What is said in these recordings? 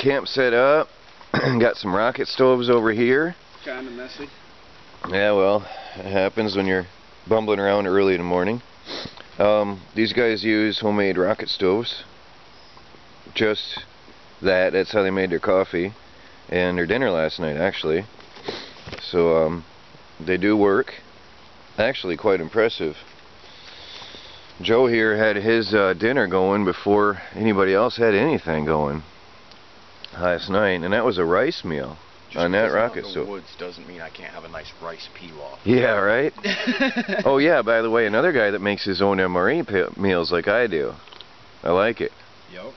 camp set up. Got some rocket stoves over here. Kinda messy. Yeah, well, it happens when you're bumbling around early in the morning. These guys use homemade rocket stoves. Just that's how they made their coffee and their dinner last night, actually. So they do work. Actually quite impressive. Joe here had his dinner going before anybody else had anything going last night, and that was a rice meal. Just on that rocket stove. Woods doesn't mean I can't have a nice rice pilaf. Yeah, right? Oh yeah, by the way, another guy that makes his own MRE meals like I do. I like it. Yep.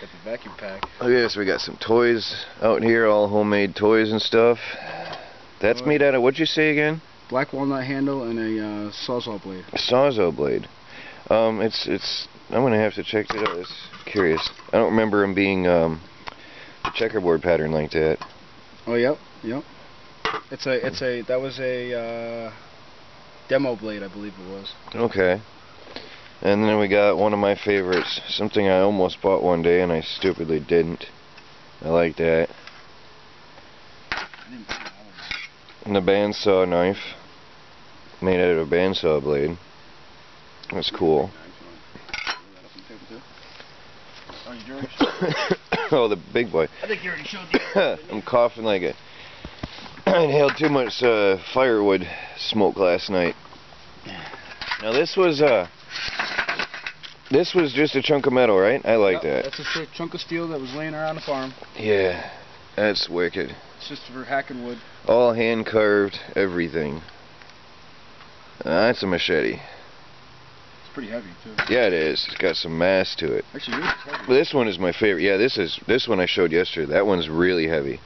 Got the vacuum pack. Look at this, we got some toys out here, all homemade toys and stuff. That's made out of, what'd you say again? Black walnut handle and a sawzall blade. A sawzall blade. It's I'm gonna have to check it out. It's curious. I don't remember them being a checkerboard pattern like that. Oh yep. That was a demo blade, I believe it was. Okay. And then we got one of my favorites, something I almost bought one day and I stupidly didn't. I like that. And the bandsaw knife, made out of a bandsaw blade. That's cool. Oh, the big boy. I think you already showed the I'm coughing like a... I inhaled too much firewood smoke last night. Now this was just a chunk of metal, right? I like that. That's a chunk of steel that was laying around the farm. Yeah, that's wicked. It's just for hacking wood. All hand carved, everything. That's a machete. It's pretty heavy too. Yeah, it is. It's got some mass to it. Actually, yours is heavy. But this one is my favorite. Yeah, this one I showed yesterday. That one's really heavy.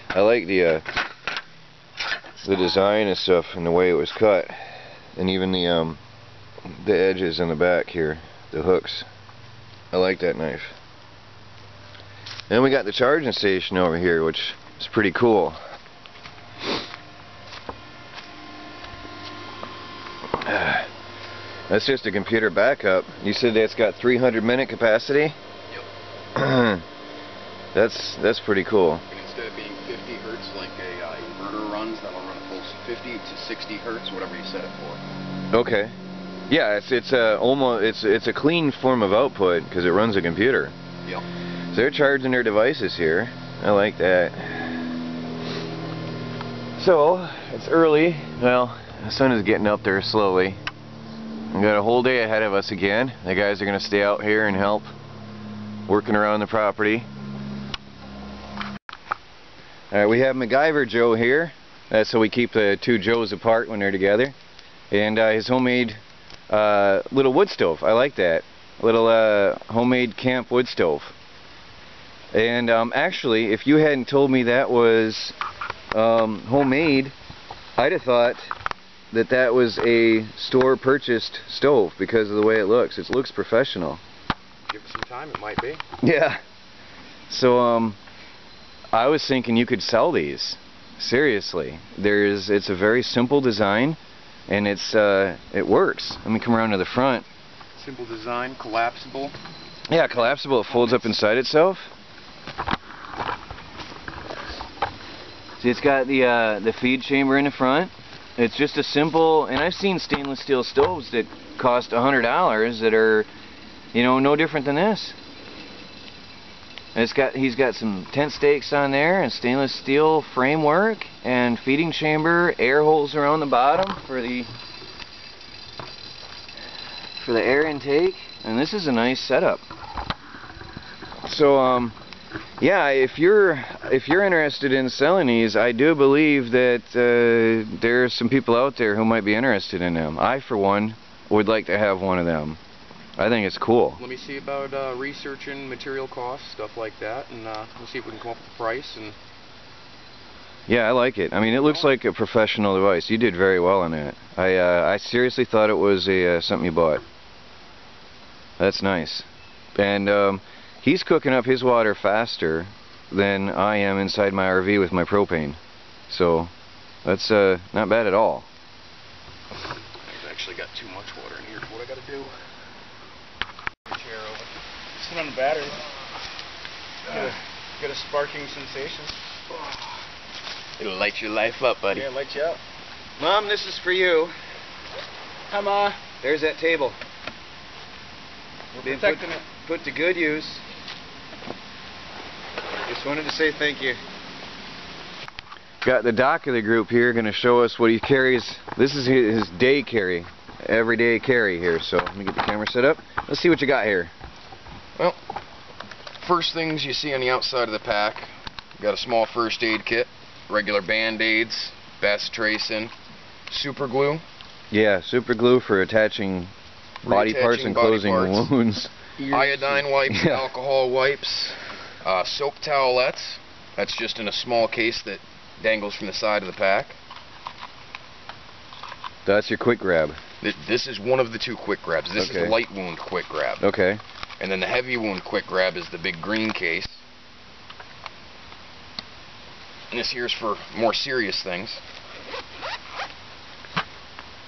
I like the design and stuff and the way it was cut, and even the edges in the back here, the hooks. I like that knife. Then we got the charging station over here, which is pretty cool. That's just a computer backup. You said that's got 300-minute capacity? Yep. That's pretty cool. And instead of being 50 hertz like a inverter runs, that'll run full 50 to 60 hertz, whatever you set it for. Okay. Yeah, it's a clean form of output because it runs a computer. Yep. So they're charging their devices here. I like that. So it's early. Well, the sun is getting up there slowly. We got a whole day ahead of us again. The guys are going to stay out here and help working around the property. Alright, we have McGuyver Joe here. That's how we keep the two Joes apart when they're together. And his homemade little wood stove. I like that. A little homemade camp wood stove. And actually, if you hadn't told me that was homemade, I'd have thought that was a store purchased stove because of the way it looks. It looks professional. Give it some time, it might be. Yeah. So I was thinking you could sell these. Seriously. It's a very simple design and it works. Let me come around to the front. Simple design, collapsible. Yeah, collapsible. It folds up inside itself. See, it's got the feed chamber in the front. It's just a simple, and I've seen stainless steel stoves that cost $100 that are, no different than this. And he's got some tent stakes on there and stainless steel framework and feeding chamber, air holes around the bottom for the air intake, and this is a nice setup. So yeah, if you're interested in selling these, I do believe that there's some people out there who might be interested in them. I, for one, would like to have one of them. I think it's cool. Let me see about researching material costs, stuff like that, and we'll see if we can come up with a price. And yeah, I like it. I mean, it looks like a professional device. You did very well on that. I seriously thought it was something you bought. That's nice. And he's cooking up his water faster than I am inside my RV with my propane. So that's not bad at all. I've actually got too much water in here for what I gotta do. Chair over. Sit on the battery. Get a sparking sensation. It'll light your life up, buddy. Yeah, light you up. Mom, this is for you. Hi, Ma. There's that table. We're protecting it. Put to good use. Just wanted to say thank you. Got the doc of the group here going to show us what he carries. This is his day carry, everyday carry here. So let me get the camera set up. Let's see what you got here. Well, first things you see on the outside of the pack, got a small first aid kit, regular band-aids, bacitracin, super glue. Yeah, super glue for attaching body parts and closing wounds. Iodine wipes, Yeah. alcohol wipes, soap towelettes. That's just in a small case that dangles from the side of the pack. That's your quick grab. This is one of the two quick grabs. This is the light wound quick grab. Okay. And then the heavy wound quick grab is the big green case. And this here's for more serious things.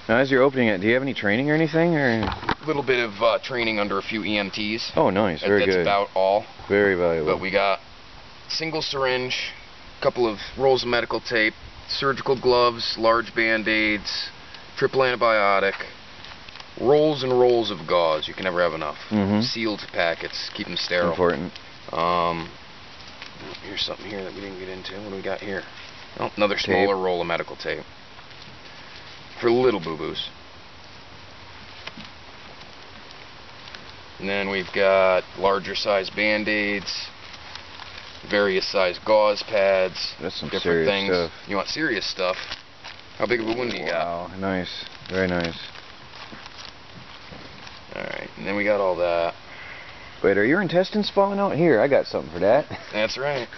Now, as you're opening it, do you have any training or anything, or? A little bit of training under a few EMTs. Oh, nice. Very That's good. about all. Very valuable. But we got single syringe, a couple of rolls of medical tape, surgical gloves, large band-aids, triple antibiotic, rolls and rolls of gauze. You can never have enough. Sealed packets, keep them sterile. Important. Here's something here that we didn't get into. What do we got here? Oh, another smaller roll of medical tape for little boo-boos. And then we've got larger size band-aids, various size gauze pads, That's some different serious things. stuff. You want serious stuff? How big of a wound do you got? Wow, nice. Very nice. Alright, and then we got all that. Wait, are your intestines falling out? Here, I got something for that. That's right.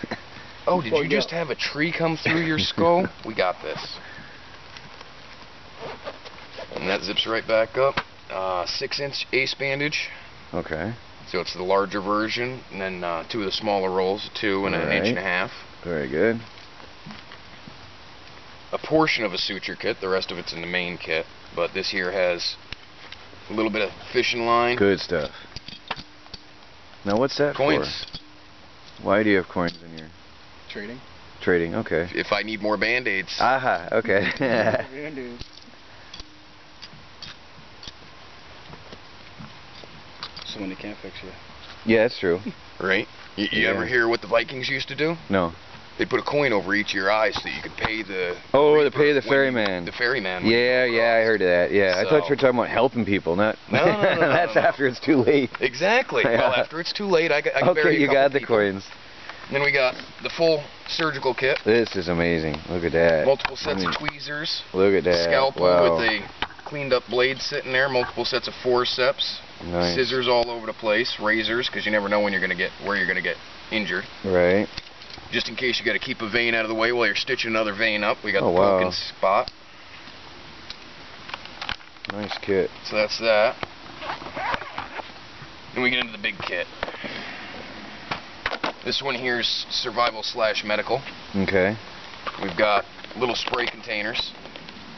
Oh, did you just have a tree come through your skull? We got this. And that zips right back up. 6-inch ace bandage. Okay. So it's the larger version, and then two of the smaller rolls, 2 and an inch and a half. Very good. A portion of a suture kit, the rest of it's in the main kit, but this here has a little bit of fishing line. Good stuff. Now, what's that Coins. for? Why do you have coins in your Trading. trading? Okay. If I need more band-aids. Aha, okay. Band-aids. So when they can't fix you. Yeah, that's true. Right? You ever hear what the Vikings used to do? No. They put a coin over each of your eyes so that you could pay the... Oh, to pay the ferryman. The ferryman. Yeah, I heard of that. Yeah, I thought you were talking about helping people, not... No. That's after it's too late. Exactly. Yeah. Well, after it's too late, I can Okay, bury a you couple got the people. coins. And then we got the full surgical kit. This is amazing. Look at that. Multiple sets of tweezers. Look at that. Scalpel Wow. with a cleaned up blade sitting there. Multiple sets of forceps. Nice. Scissors all over the place. Razors, because you never know when you're where you're gonna get injured. Right. Just in case you got to keep a vein out of the way while you're stitching another vein up. We got the wow. broken spot. Nice kit. So that's that. Then we get into the big kit. This one here is survival / medical. Okay. We've got little spray containers.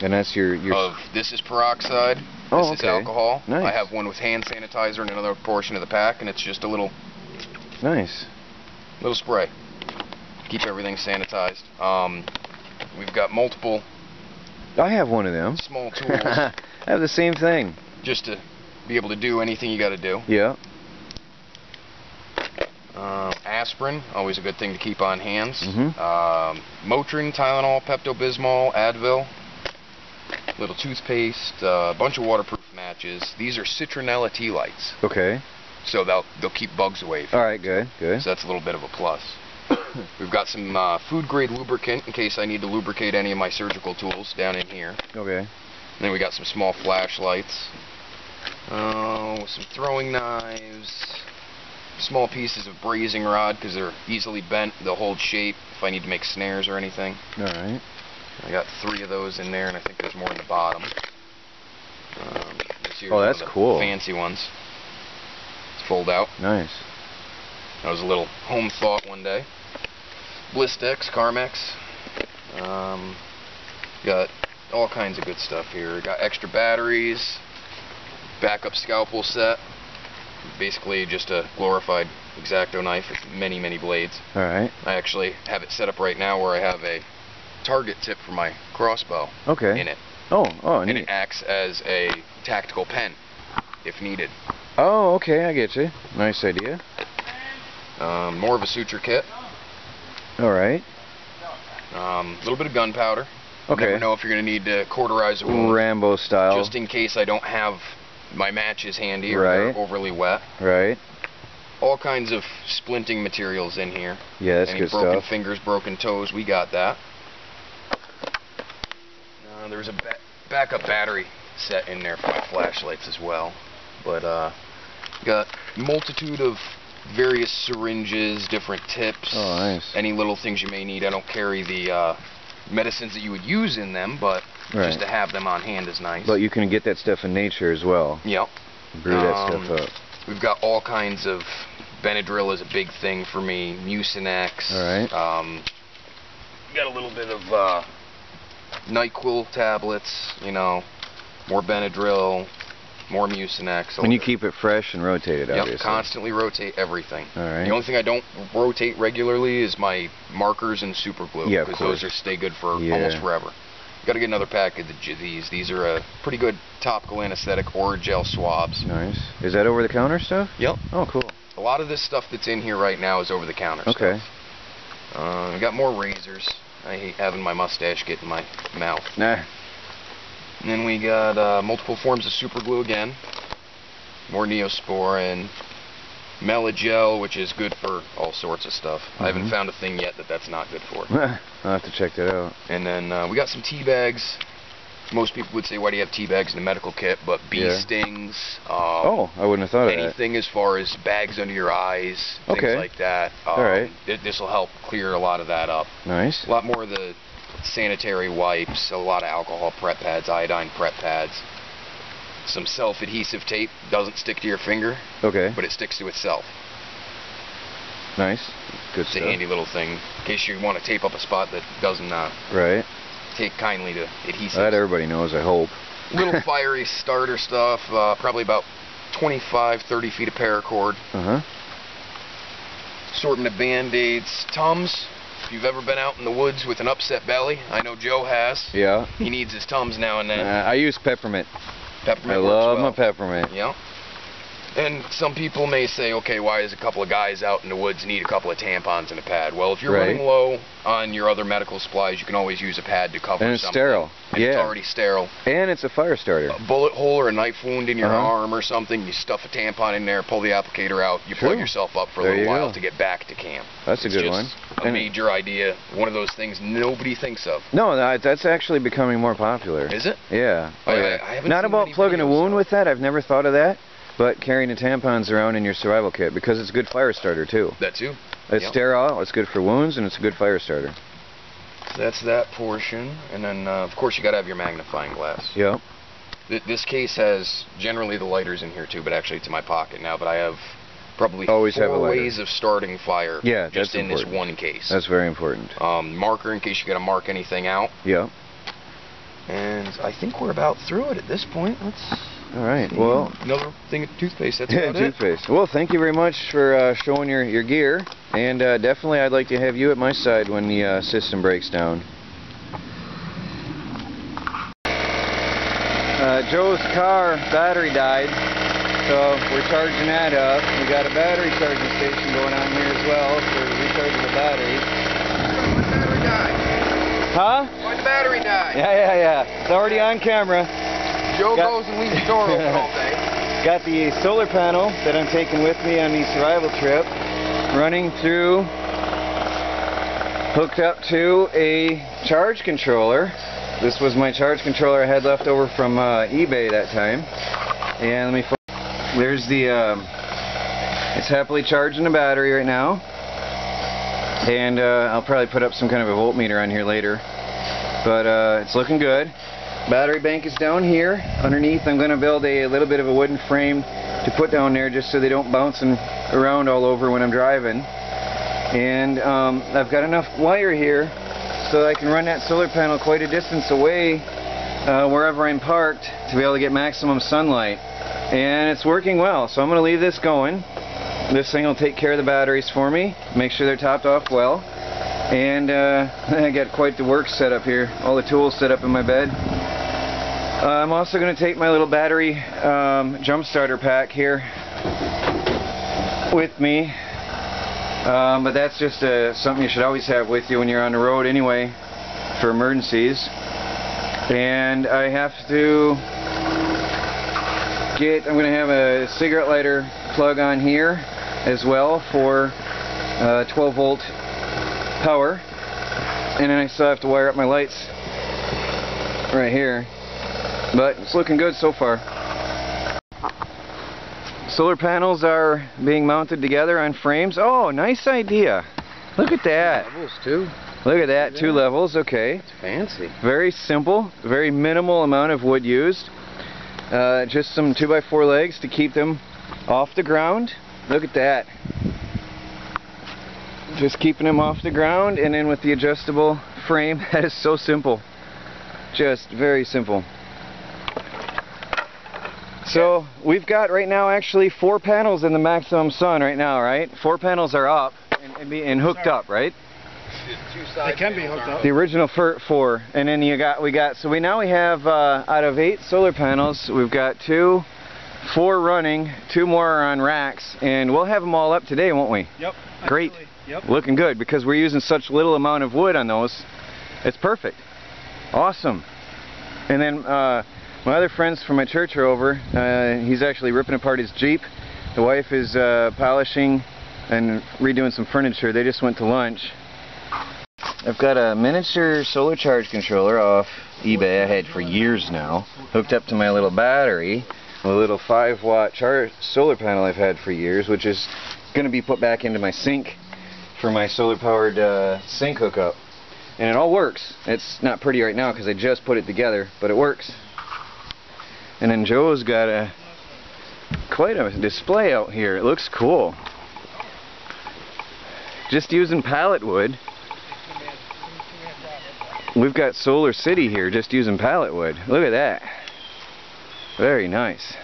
And that's your... This is peroxide. Oh, this is okay. alcohol. Nice. I have one with hand sanitizer in another portion of the pack, and it's just a little Nice. spray. Keep everything sanitized. We've got multiple I have one of them. small tools I have the same thing. just to be able to do anything you got to do. Yeah. Aspirin, always a good thing to keep on hands. Mm-hmm. Motrin, Tylenol, Pepto-Bismol, Advil, little toothpaste, a bunch of waterproof matches. These are citronella tea lights, Okay. so they'll keep bugs away from you. All right, good. Good. So that's a little bit of a plus. We've got some food-grade lubricant in case I need to lubricate any of my surgical tools down in here. Okay. And then we got some small flashlights, some throwing knives, small pieces of brazing rod because they're easily bent. They'll hold shape if I need to make snares or anything. All right. I got 3 of those in there, and I think there's more in the bottom. Oh, that's cool. Fancy ones. It's fold out. Nice. That was a little home thought one day. Blistex, Carmex. Got all kinds of good stuff here. Got extra batteries, backup scalpel set, Basically just a glorified X-Acto knife with many, many blades. Alright. I actually have it set up right now where I have a target tip for my crossbow in it. Oh, and neat. it acts as a tactical pen if needed. Oh, okay, I get you. Nice idea. More of a suture kit. Alright. A little bit of gunpowder. Okay. Never know if you're going to need to cauterize a wound. Rambo style. Just in case I don't have my matches handy or Right. they're overly wet. Right. All kinds of splinting materials in here. Yeah, that's Any good broken stuff. fingers, broken toes, we got that. There's a backup battery set in there for my flashlights as well. But got a multitude of various syringes, different tips, Oh, nice. any little things you may need. I don't carry the medicines that you would use in them, but just to have them on hand is nice. But you can get that stuff in nature as well. Yep. Brew that stuff up. We've got all kinds of Benadryl is a big thing for me. Mucinex. Alright. Got a little bit of NyQuil tablets. You know, more Benadryl, more Mucinex. And you keep it fresh and rotated, obviously. Yep, constantly rotate everything. Alright. The only thing I don't rotate regularly is my markers and super glue. Yeah, of because course. those stay good for almost forever. Got to get another pack of these. These are a pretty good topical anesthetic Oragel swabs. Nice. Is that over the counter stuff? Yep. Oh, cool. A lot of this stuff that's in here right now is over the counter Okay. stuff. We got more razors. I hate having my mustache get in my mouth. Nah. And then we got multiple forms of super glue again. More Neosporin. Melagel, which is good for all sorts of stuff. I haven't found a thing yet that's not good for. I'll have to check that out. And then we got some tea bags. Most people would say, why do you have tea bags in a medical kit? But bee stings. Oh, I wouldn't have thought of that. Anything as far as bags under your eyes, things like that. Alright. This will help clear a lot of that up. Nice. A lot more of the sanitary wipes, a lot of alcohol prep pads, iodine prep pads. Some self-adhesive tape. Doesn't stick to your finger, Okay. but it sticks to itself. Nice. Good It's stuff. a handy little thing in case you want to tape up a spot that doesn't Right. take kindly to adhesives. That everybody knows, I hope. Little fiery starter stuff, probably about 25, 30 feet of paracord. Uh-huh. Assortment of Band-Aids, Tums. If you've ever been out in the woods with an upset belly, I know Joe has. Yeah. He needs his Tums now and then. I use peppermint. Peppermint I works love well. my peppermint. Yeah. And some people may say, okay, why does a couple of guys out in the woods need a couple of tampons and a pad? Well, if you're running low on your other medical supplies, you can always use a pad to cover And it's something. sterile. And it's already sterile. And it's a fire starter. A bullet hole or a knife wound in your arm or something, you stuff a tampon in there, pull the applicator out, you plug yourself up for a little while to get back to camp. That's a good one. A major idea, one of those things nobody thinks of. No, that's actually becoming more popular. Is it? Yeah. I haven't Not seen about many plugging a videos, wound though. with that. I've never thought of that. But carrying the tampons around in your survival kit, because it's a good fire starter too. That too. It's sterile, it's good for wounds, and it's a good fire starter. That's that portion. And then, of course, you got to have your magnifying glass. Yep. This case has generally the lighters in here too, but actually it's in my pocket now. But I have probably Always have a 4 lighter. ways of starting fire Yeah, just that's in important. this one case. That's very important. Marker in case you got to mark anything out. Yep. And I think we're about through it at this point. All right. Well, another thing of toothpaste. That's about it. toothpaste. Well, thank you very much for showing your gear, and definitely I'd like to have you at my side when the system breaks down. Joe's car battery died, so we're charging that up. We got a battery charging station going on here as well for recharging the batteries. Why the battery died? Huh? Why the battery died? Yeah. It's already on camera. Joe goes and leaves the door open all day. Got the solar panel that I'm taking with me on the survival trip running through, hooked up to a charge controller. This was my charge controller I had left over from eBay that time. And let me there's the it's happily charging the battery right now. And I'll probably put up some kind of a voltmeter on here later. But it's looking good. Battery bank is down here. Underneath I'm going to build a little bit of a wooden frame to put down there just so they don't bounce around all over when I'm driving. And I've got enough wire here so I can run that solar panel quite a distance away wherever I'm parked to be able to get maximum sunlight. and it's working well. So I'm going to leave this going. This thing will take care of the batteries for me, make sure they're topped off well, and I got quite the work set up here. All the tools set up in my bed. I'm also going to take my little battery jump starter pack here with me, but that's just something you should always have with you when you're on the road anyway, for emergencies. And I have to I'm going to have a cigarette lighter plug on here as well for 12 volt power, and then I still have to wire up my lights right here, but it's looking good so far. Solar panels are being mounted together on frames. Oh, nice idea. Look at that. Levels too. Look at that, 2 levels, okay. It's fancy. Very simple, very minimal amount of wood used. Just some 2x4 legs to keep them off the ground. Look at that. Just keeping them off the ground, and then with the adjustable frame. That is so simple. Just very simple. So we've got right now actually 4 panels in the maximum sun right now, right? 4 panels are up and hooked up, right? They can be hooked up. The original 4, and then we now have out of 8 solar panels, we've got 4 running, 2 more are on racks, and we'll have them all up today, won't we? Yep. Great. Absolutely. Yep. Looking good, because we're using such little amount of wood on those. It's perfect. Awesome. And then my other friends from my church are over. He's actually ripping apart his Jeep. The wife is polishing and redoing some furniture. They just went to lunch. I've got a miniature solar charge controller off eBay I had for years now, hooked up to my little battery, a little 5-watt solar panel I've had for years, which is going to be put back into my sink for my solar powered sink hookup. And it all works. It's not pretty right now because I just put it together, but it works. And then Joe's got quite a display out here. It looks cool. Just using pallet wood. We've got Solar City here just using pallet wood. Look at that. Very nice.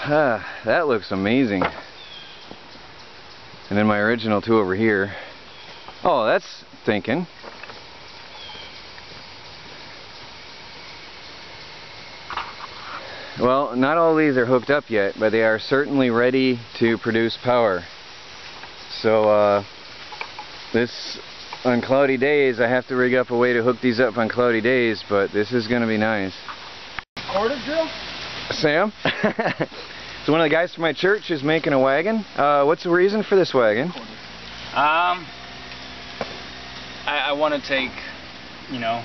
That looks amazing. And then my original 2 over here. Oh, that's thinking. Well, not all these are hooked up yet, but they are certainly ready to produce power. So this, on cloudy days, I have to rig up a way to hook these up on cloudy days, but this is going to be nice. Quarter drill? Sam? So one of the guys from my church is making a wagon. What's the reason for this wagon? I want to take, you know,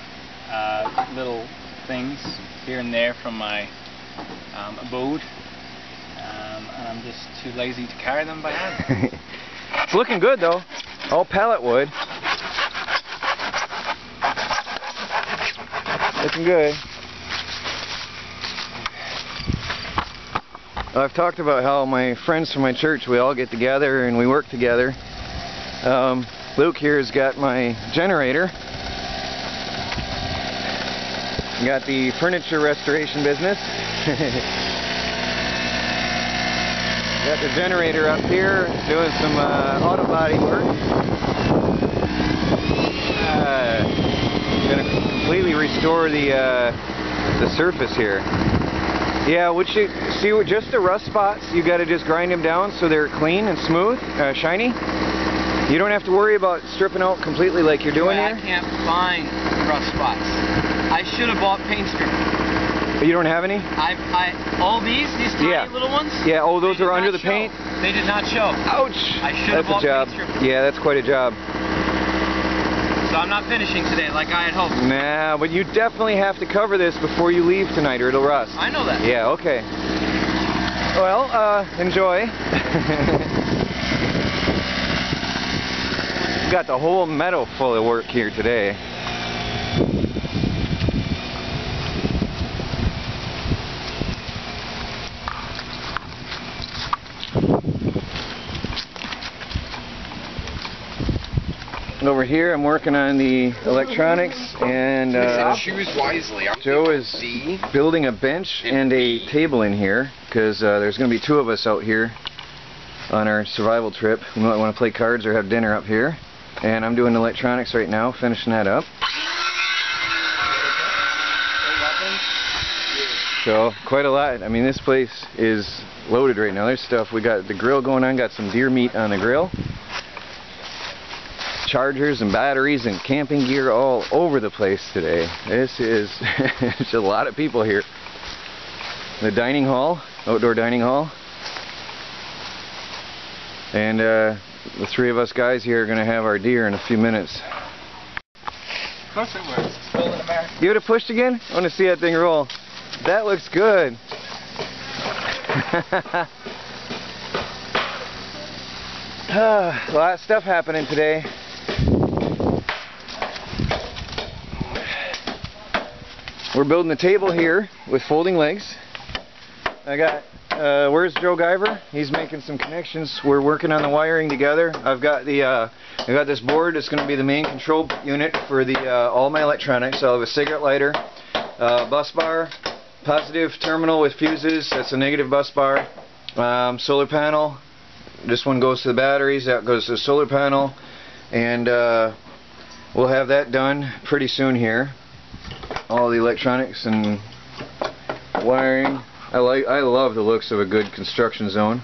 little things here and there from my abode, and I'm just too lazy to carry them by hand. It's looking good though. All pallet wood. Looking good. I've talked about how my friends from my church, we all get together and we work together. Luke here has got my generator. Got the furniture restoration business. Got the generator up here doing some auto body work. Gonna completely restore the surface here. Yeah, which you see, just the rust spots, you got to just grind them down so they're clean and smooth, shiny. You don't have to worry about stripping out completely like you're doing here. I can't find rust spots. I should have bought paint strip. But you don't have any? All these tiny little ones? Yeah, oh, those are under the paint? They did not show. Ouch! I should have bought paint strip. Yeah, that's quite a job. So I'm not finishing today like I had hoped. Nah, but you definitely have to cover this before you leave tonight or it'll rust. I know that. Yeah, okay. Well, enjoy. Got the whole meadow full of work here today. over here I'm working on the electronics, and choose wisely. Joe is building a bench and a table in here because there's going to be 2 of us out here on our survival trip. We might want to play cards or have dinner up here, and I'm doing electronics right now, finishing that up. So quite a lot. I mean, this place is loaded right now. There's stuff. We got the grill going on, got some deer meat on the grill, chargers and batteries and camping gear all over the place today. This is it's a lot of people here. The dining hall, outdoor dining hall, and the 3 of us guys here are going to have our deer in a few minutes. Of course it works. It's built in America. Give it a push again. I want to see that thing roll. That looks good. A lot of stuff happening today. We're building a table here with folding legs. I got, where's Joe Guyver? He's making some connections. We're working on the wiring together. I've got this board that's going to be the main control unit for the all my electronics. I'll have a cigarette lighter, bus bar, positive terminal with fuses. That's a negative bus bar. Solar panel. This one goes to the batteries. That goes to the solar panel, and we'll have that done pretty soon here. All the electronics and wiring. I love the looks of a good construction zone.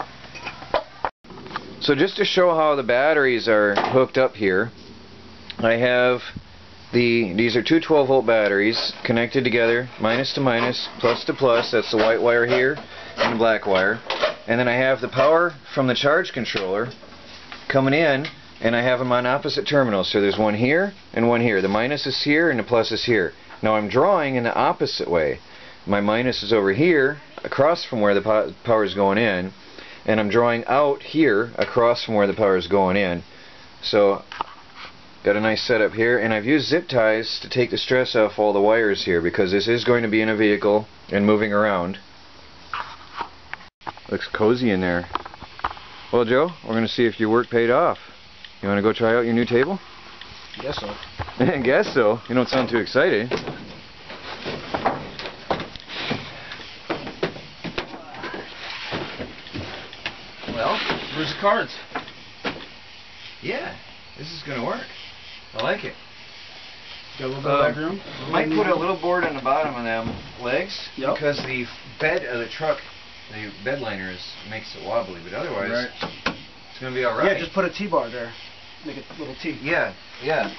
So just to show how the batteries are hooked up here, I have these are 2 12-volt batteries connected together, minus to minus, plus to plus. That's the white wire here and the black wire. And then I have the power from the charge controller coming in, and I have them on opposite terminals. So there's one here and one here. The minus is here and the plus is here. Now I'm drawing in the opposite way. My minus is over here, across from where the power is going in, and I'm drawing out here, across from where the power is going in. So, got a nice setup here, and I've used zip ties to take the stress off all the wires here, because this is going to be in a vehicle and moving around. Looks cozy in there. Well, Joe, we're going to see if your work paid off. You want to go try out your new table? Guess so. I guess so. You don't sound too excited. Well, where's the cards? Yeah, this is going to work. I like it. Got a little bit of leg room? Might put a little board on the bottom of them legs, yep, because the bed of the truck, the bed liner makes it wobbly, but otherwise it's going to be alright. Yeah, just put a T-bar there. Make it a little T. Yeah, yeah.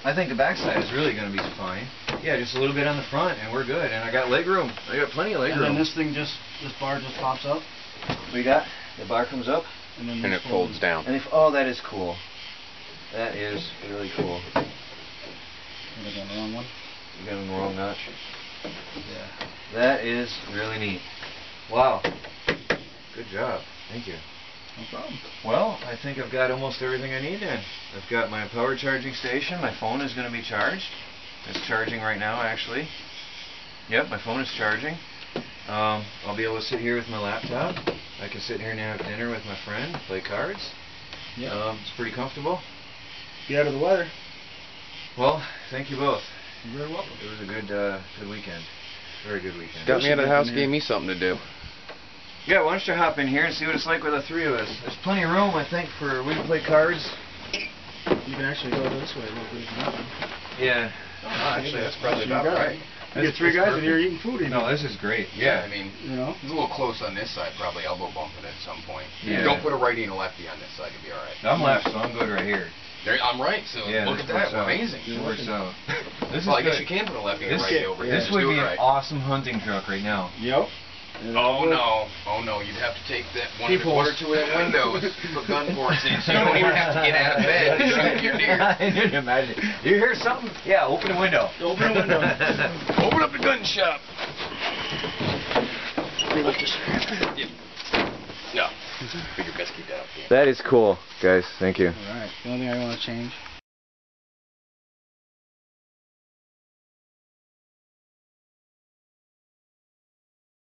I think the backside is really going to be fine. Yeah, just a little bit on the front and we're good. And I got leg room. I got plenty of leg room. And then this thing this bar just pops up. We got, the bar comes up. And then it folds down. And oh, that is cool. That is really cool. I got the wrong one. You got the wrong notch. Yeah. That is really neat. Wow. Good job. Thank you. No problem. Well, I think I've got almost everything I need then. I've got my power charging station. My phone is going to be charged. It's charging right now, actually. Yep, my phone is charging. I'll be able to sit here with my laptop. I can sit here and have dinner with my friend, play cards. Yeah. It's pretty comfortable. Get out of the weather. Well, thank you both. You're very welcome. It was a good weekend. Very good weekend. Got me out of the house, gave me something to do. Yeah, why don't you hop in here and see what it's like with the 3 of us. There's plenty of room, I think, for we can play cards. You can actually go this way a little bit if you want. Yeah. Actually, that's probably about right. You get 3 guys in here eating food. Even. No, this is great. Yeah, I mean, you know, it's a little close on this side, probably elbow bumping at some point. Yeah. Don't put a righty and a lefty on this side, you'll be alright. I'm left, so I'm good right here. There, I'm right, so yeah, look at that, amazing. It works out. Well, I guess you can put a lefty and a righty over here. This would be an awesome hunting truck right now. Yep. Oh no, you'd have to take that one or 2 of them windows, put gun ports in, so you don't even have to get out of bed to shoot your deer. I didn't imagine. You hear something? Yeah, open the window. Open the window. Open up the gun shop. No. Figure best keep that up. That is cool, guys. Thank you. Alright, the only thing I want to change